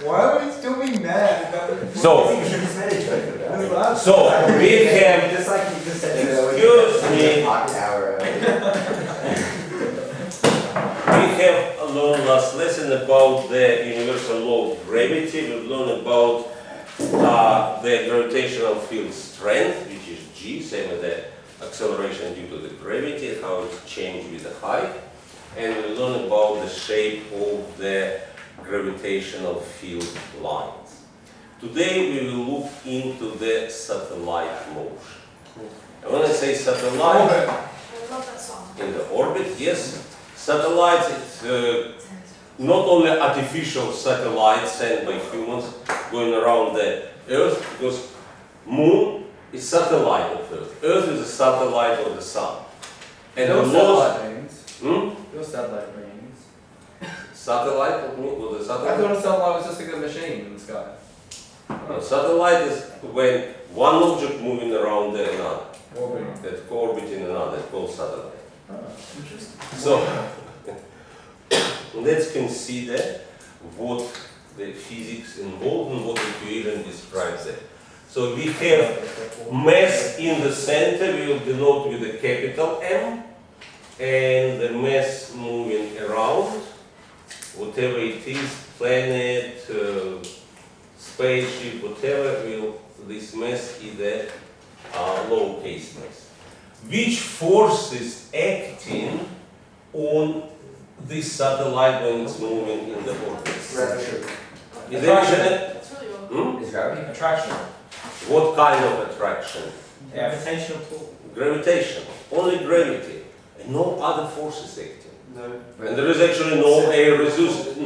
Why are we still being mad about it? So we have, Just like you just said. excuse me, Pocket hour. we have learned last lesson about the universal law of gravity. We've learned about the gravitational field strength, which is G, same as the acceleration due to the gravity, how it's changed with the height. And we learned about the shape of the gravitational field lines. Today we will look into the satellite motion. And when I say satellite, I love that song. in the orbit, yes, satellites, it's not only artificial satellites sent by humans going around the Earth, because Moon is satellite of Earth. Earth is a satellite of the Sun. And the laws, Your satellite means. satellite of Moon, was a I satellite? thought a satellite was just like a machine in the sky. No, satellite is when one object moving around the another, Orbiting. that orbiting another, it's called satellite. Interesting. So, let's consider what the physics involved and what the equation describes it. So we have mass in the center, we will denote with a capital M, and the mass moving around, whatever it is, planet, spaceship, whatever, this mass is the lowercase mass. Which force is acting on this satellite when it's moving in the orbit? Gravity. Is there That's really old. Is gravity? Attraction. what kind of attraction? Gravitational pull. Gravitation, only gravity, and no other forces acting. No. And there is actually no air resistance,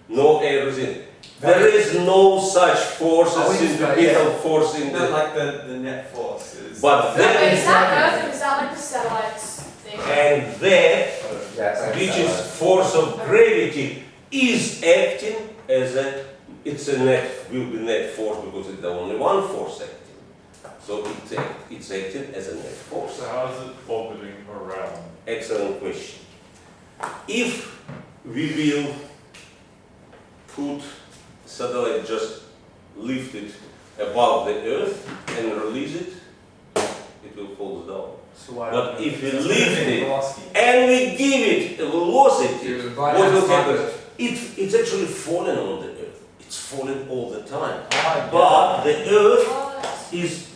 no air resistance. There is no such force as centripetal force in the. like the net force is. But Wait, then, is that Earth or is that like the satellites thing? and that, Yeah, which is force of gravity, is acting as a, it's a net, will be net force because it's the only one force acting. So it's acting as a net force. So how is it orbiting around? Excellent question. If we will put satellite, just lift it above the Earth and release it, it will fall down. So why But if we lift it and we give it a velocity, what will happen? It's actually falling on the Earth. It's falling all the time. But the Earth What? is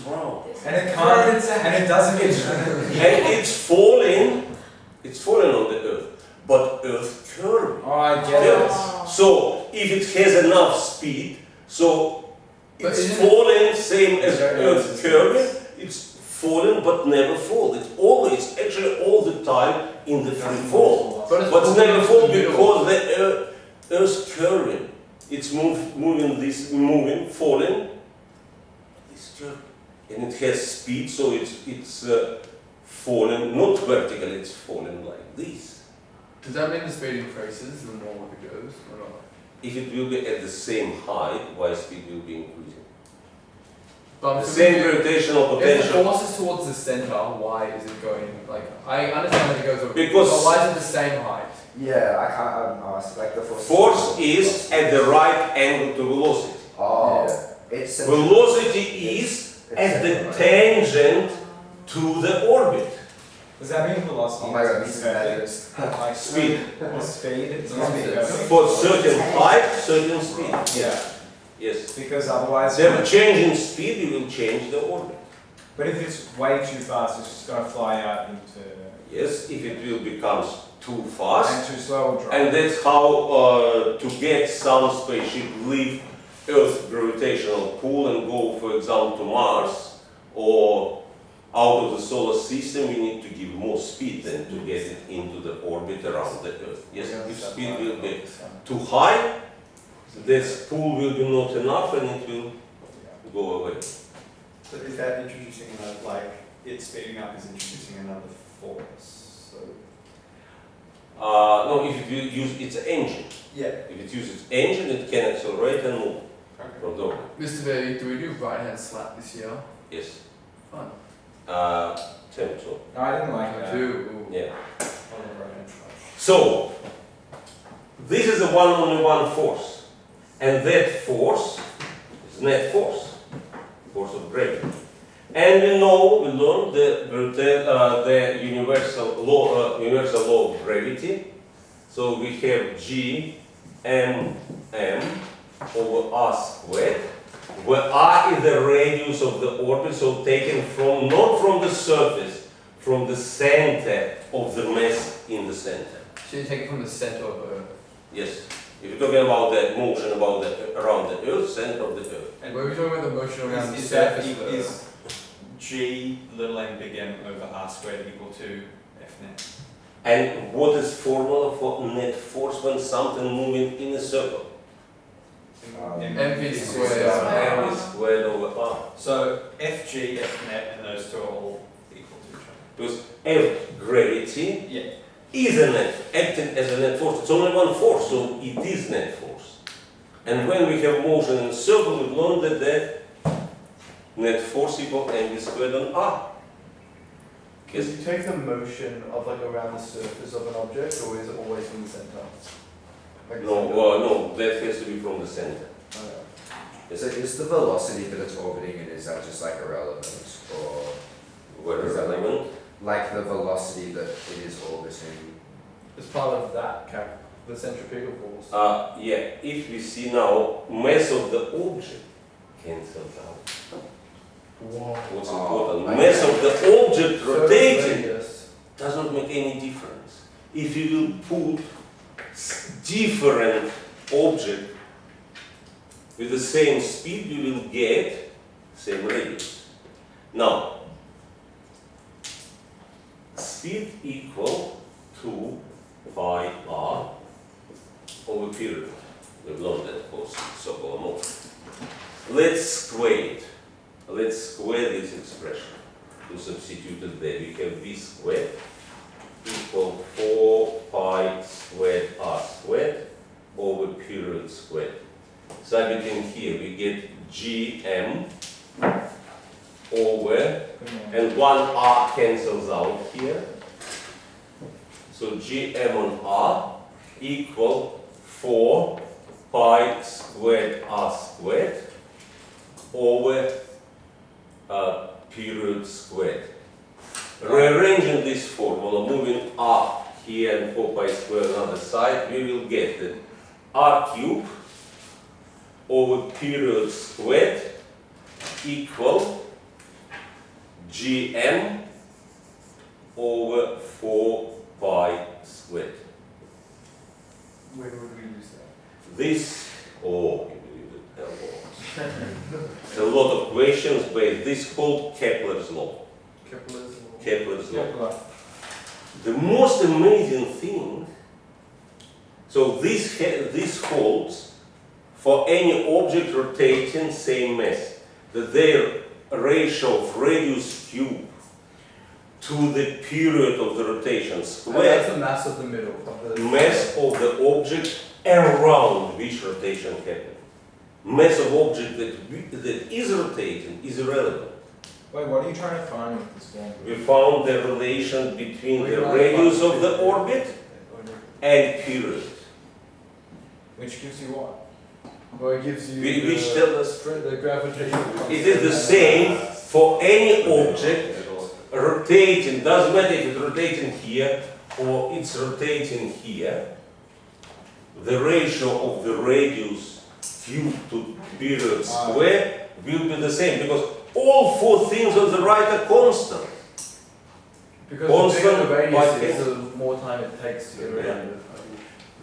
round. And it can't, and it doesn't get. And it's falling on the Earth. But Earth curving. Oh, I get Yeah. it. So if it has enough speed, so But it's isn't it- falling same as Exactly. Earth curving, it's falling but never fall. It's always, actually all the time in the free fall. But it's But it's never fall moving because the Earth's curving. It's moving, falling, it's curving. And it has speed, so it's falling, not vertically, it's falling like this. Does that mean the speed increases the more it goes, or not? If it will be at the same height, why speed will be increasing? But The same gravitational If the potential. force is towards the center, why is it going, like, I understand that it goes over, Because- but why is it the same height? Yeah, I can't, ask, like the force. Force is at the right angle to velocity. Oh, it's. Velocity is at the tangent to the orbit. Does that mean velocity? Oh my god, is these perfect? measures. Like Speed. speed, it's It's not perfect. For certain height, certain speed. Yeah, Yes. because otherwise, The change in speed, you will change the orbit. but if it's way too fast, it's just gonna fly out into, Yes, if it will becomes too fast. and too slow will drop. And that's how to get some spaceship leave Earth's gravitational pull and go, for example, to Mars or out of the solar system, we need to give more speed than to get it into the orbit around the Earth. Yes, if speed will be too high, this pull will be not enough and it will go away. So is that introducing another, like, it speeding up is introducing another force? So No, if it will use its engine. yeah. If it uses engine, it can accelerate and move Okay. from the orbit. Mr. V, do we do right hand slap this year? Yes. Fun. 10 so. No, I didn't like I that. do. Yeah. On the right hand side. So, this is a one-on-one force, and that force is net force, force of gravity. And we learned the universal law of gravity. So we have G m over r squared, where r is the radius of the orbit, so taken from not from the surface, from the center of the mass in the center. So you take it from the center of Earth. Yes. If you're talking about the motion around the Earth, center of the Earth. And where are we talking about the motion around the Is that, surface of Earth? is G little m big M over R squared equal to F net? And what is formula for net force when something moving in a circle? mv squared. M is squared over r. So Fg, F net, and those two are all equal to each other. Because F gravity Yeah. is a net, acting as a net force. It's only one force, so it is net force. And when we have motion in a circle, we learned that the net force equal mv squared on r. Can you take the motion of like around the surface of an object, or is it always in the center? Like the center? No, that has to be from the center. Oh, yeah. So is the velocity that it's orbiting in, is that just like irrelevant, or Where is relevant? like the velocity that it is orbiting? It's part of that the centripetal force. Yeah, if we see now, mass of the object cancels out. Wow. What's Oh, important? I Mass get of the object rotating Radius. does not make any difference. If you will put different object with the same speed, you will get same radius. Now, speed equal to pi r over period. We've learned that for so-called motion. Let's square it. Let's square this expression. To substitute it there, we have v squared equal 4 pi squared r squared over period squared. Substituting here, we get gm over, and 1r cancels out here. So gm on r equal 4 pi squared r squared over period squared. Rearranging this formula, moving r here and 4 pi squared on the other side, we will get that r cubed over period squared equal gm over 4 pi squared. Where would we use that? This, oh, a lot of questions based, this called Kepler's law. Kepler's law. Kepler's law. Kepler. The most amazing thing, so this holds for any object rotating same mass, that their ratio of radius cube to the period of the rotation And that's squared, the mass of the middle of the mass of the object around which rotation happens. Mass of object that is rotating is irrelevant. Wait, what are you trying to find with this one? We found the relation between We're the not radius finding of the it. orbit and period. Which gives you what? Well, it gives you Which the, tell us the gravitational constant. it is the same for any object rotating, doesn't matter if it's rotating here or it's rotating here. The ratio of the radius cubed to period square will be the same, because all four things on the right are constant. Because constant the bigger the by radius is, the more time it takes to get around it.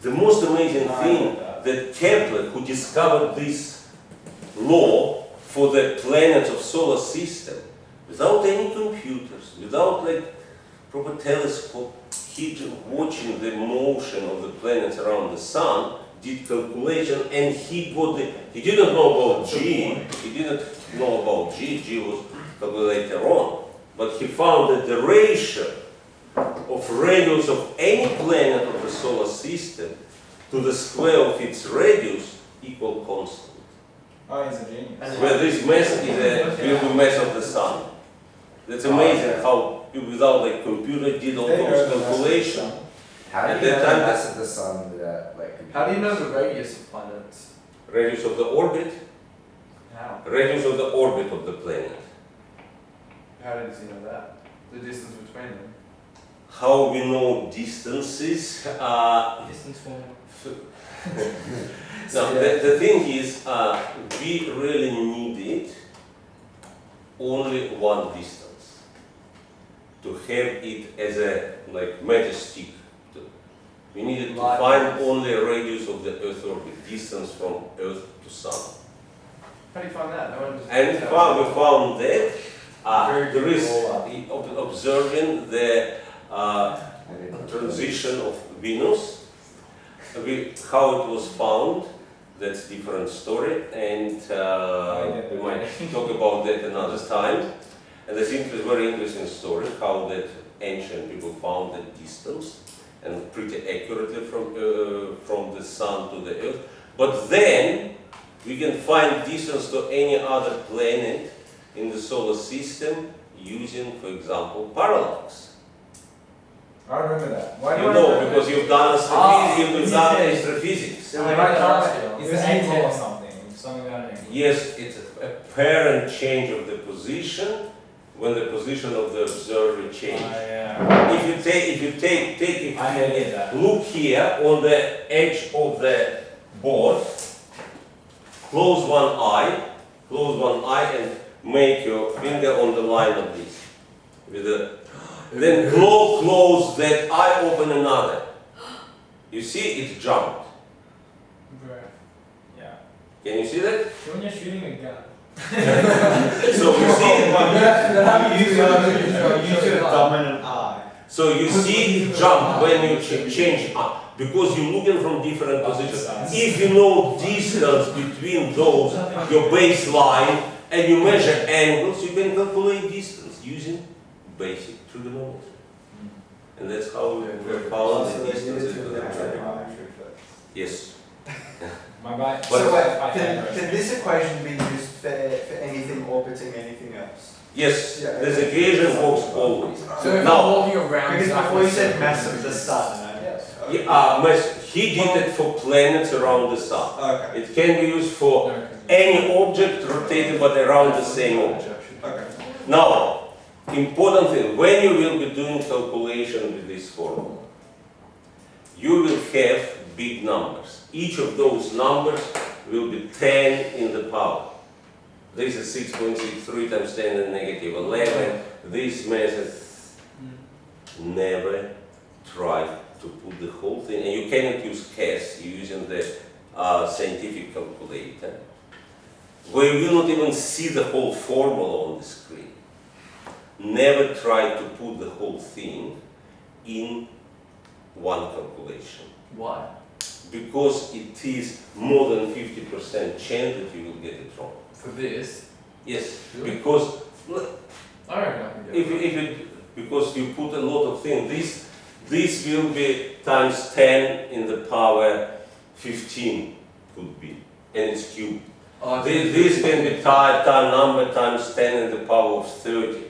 The most amazing thing that Kepler, who discovered this law for the planets of solar system, without any computers, without like proper telescope, he just watching the motion of the planets around the sun, did calculation, and he didn't know about G, G was calculated later on, but he found that the ratio of radius of any planet of the solar system to the square of its radius equal constant. Oh, he's a genius. Where this mass is the mass of the sun. That's amazing how people without like computer did all They know those the mass of the calculations. sun. How do At you that know time, the mass of the sun without like How do you know computers? the radius of planets? Radius of the orbit, How? radius of the orbit of the planet. How does he know that? The distance between them? How we know distances? Distance form. No, the thing is, we really needed only one distance to have it as a like matchstick. We needed to Like find this. only a radius of the Earth orbit, distance from Earth to Sun. How do you find that? No one just And we found that Very there good is roll-up. observing the I didn't know. transition of Venus, how it was found, that's different story, and we might talk about that another time. And I think it's a very interesting story, how that ancient people found that distance, and pretty accurately from the sun to the earth. But then, we can find distance to any other planet in the solar system using, for example, parallax. I remember that. Why do You I know, remember because you've done astrophysics. Yeah, like that? It's an angle or something. Something about an angle. Yes, it's a apparent change of the position when the position of the observer changes. Yeah. If you take I get that. look here on the edge of the board, close one eye and make your finger on the line of this. Then close that eye, open another. You see, it jumped. Yeah. Can you see that? When you're shooting a gun. So you see, Use your dominant eye. so you see it jump when you change up because you're looking from different positions. If you know distance between those, your baseline, and you measure angles, you can calculate distance using basic trigonometry. And that's how we found the distance into the planet. Yes. My bad. So wait, I can this equation be used for anything orbiting anything else? Yes, Yeah. this equation works always. So if Now- I'm walking around Because Saturn, before you said mass of the sun. Yes. He did it for planets around the sun. Okay. It can be used for any object rotated but around the same object. Okay. Now, important thing, when you will be doing calculation with this formula, you will have big numbers. Each of those numbers will be 10 in the power. This is 6.63 times 10 to the negative 11. This method never try to put the whole thing, and you cannot use CAS, you're using the scientific calculator, where you will not even see the whole formula on the screen. Never try to put the whole thing in one calculation, Why? because it is more than 50% chance that you will get it wrong. For this? Yes, Really? because I reckon I can get it. because you put a lot of things, this will be times 10 in the power 15 could be, and it's cubed. Oh, This can be time number times 10 in the power of 30,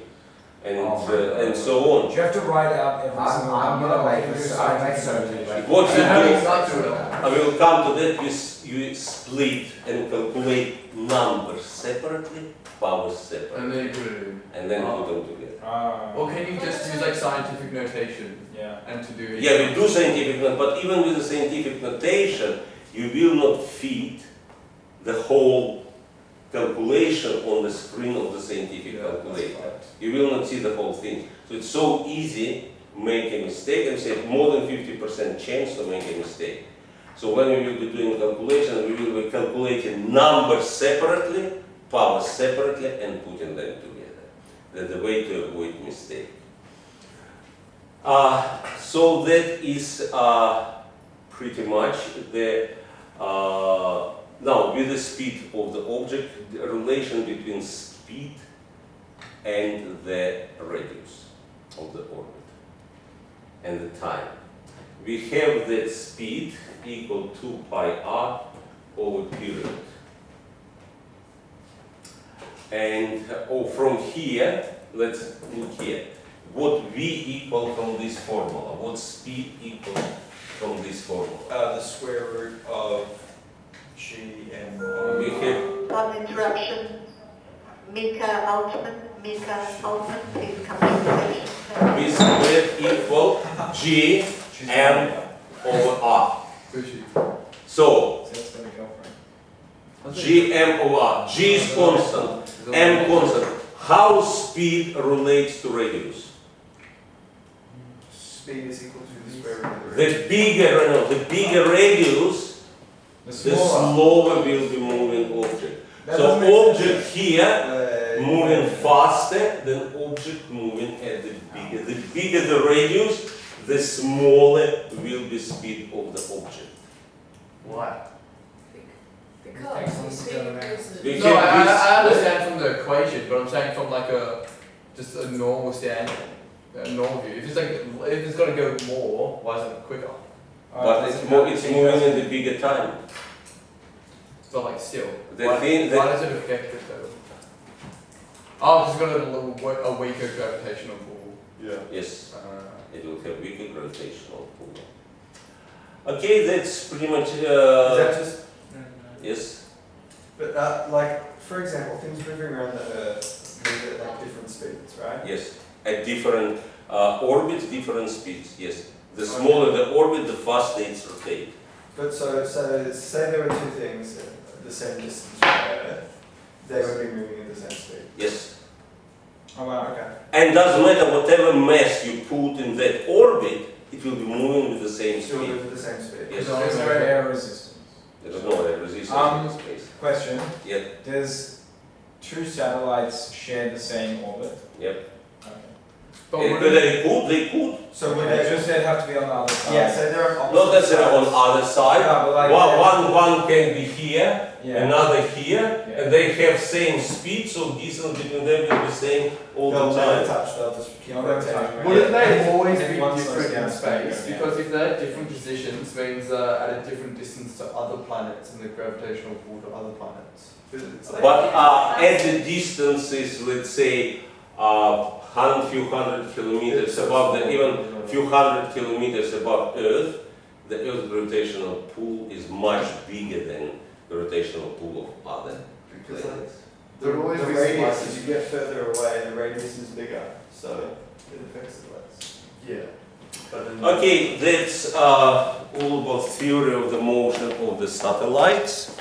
and and so on. Do you have to write out every single I'm number? gonna make or this, do I make something? something. What you How do you do, start to it? I will come to that, you split and calculate numbers separately, powers separately, And then you put it in. and then put them together. Or can you just use like scientific notation Yeah. and to do it? Yeah, we do scientific notation, but even with the scientific notation, you will not fit the whole calculation on the screen of the scientific Yeah, calculator. You will not see the whole thing. So it's so easy to make a mistake, and say more than 50% chance to make a mistake. So when we will be doing calculation, we will be calculating numbers separately, powers separately, and putting them together. That's the way to avoid mistake. So that is pretty much the, now with the speed of the object, the relation between speed and the radius of the orbit and the time. We have that speed equal to pi r over period. And from here, let's look here. what V equal from this formula? What speed equal from this formula? The square root of G and We have One interruption. Mika Altman, please come to the station. V squared equal G M over R. Bushy. So, So that's gonna go for G M over R. G is constant, M constant. How speed relates to radius? speed is equal to the square root of the The bigger radius, the the smaller. slower will be moving object. That So doesn't make sense. object here moving faster than object moving at the bigger. The bigger the radius, the smaller will be speed of the object. Why? Because we speed increases. We No, can I understand from the equation, but I'm saying from like just a normal standard, a normal view. If it's got to go more, why isn't it quicker? But it's moving in the bigger time. But like still, The why, thing that- why does it affect it though? Oh, because it's got a weaker gravitational pull. Yeah. Yes, it will have weaker gravitational pull. Okay, that's pretty much, Is that just, yes. but like, for example, things moving around the Earth move at like different speeds, right? Yes, at different orbits, different speeds, yes. The smaller the orbit, the faster it's rotate. But so say there were two things at the same distance from Earth, they would be moving at the same speed. Yes. Oh wow. Okay. And doesn't matter whatever mass you put in that orbit, it will be moving with the same Still speed. move at the same speed. Yes. So there's no air resistance. There is no air resistance in this case. Question. Yeah. Does two satellites share the same orbit? Yep. Okay. But If what they could. So would They they just they'd have to be on the other side. Yeah, so they're on Not opposite necessarily on sides. other side. Yeah, but like One can be here, yeah. another here, Yeah. and they have same speed, so distance between them will be same all They'll the never time. touch, they'll just keep They'll never rotating. touch. Wouldn't they Yeah. always And be one slows different in down, space? yeah. Because if they're at different positions, means at a different distance to other planets and the gravitational pull to other planets. It's like- But at the distances, let's say, few hundred kilometers above the, even few hundred kilometers above Earth, the Earth's gravitational pull is much bigger than the gravitational pull of other Because planets. there would always The be radius, slight- as you get further away, the radius is bigger, so it affects it less. Yeah. But then Okay, that's all about theory of the motion of the satellites.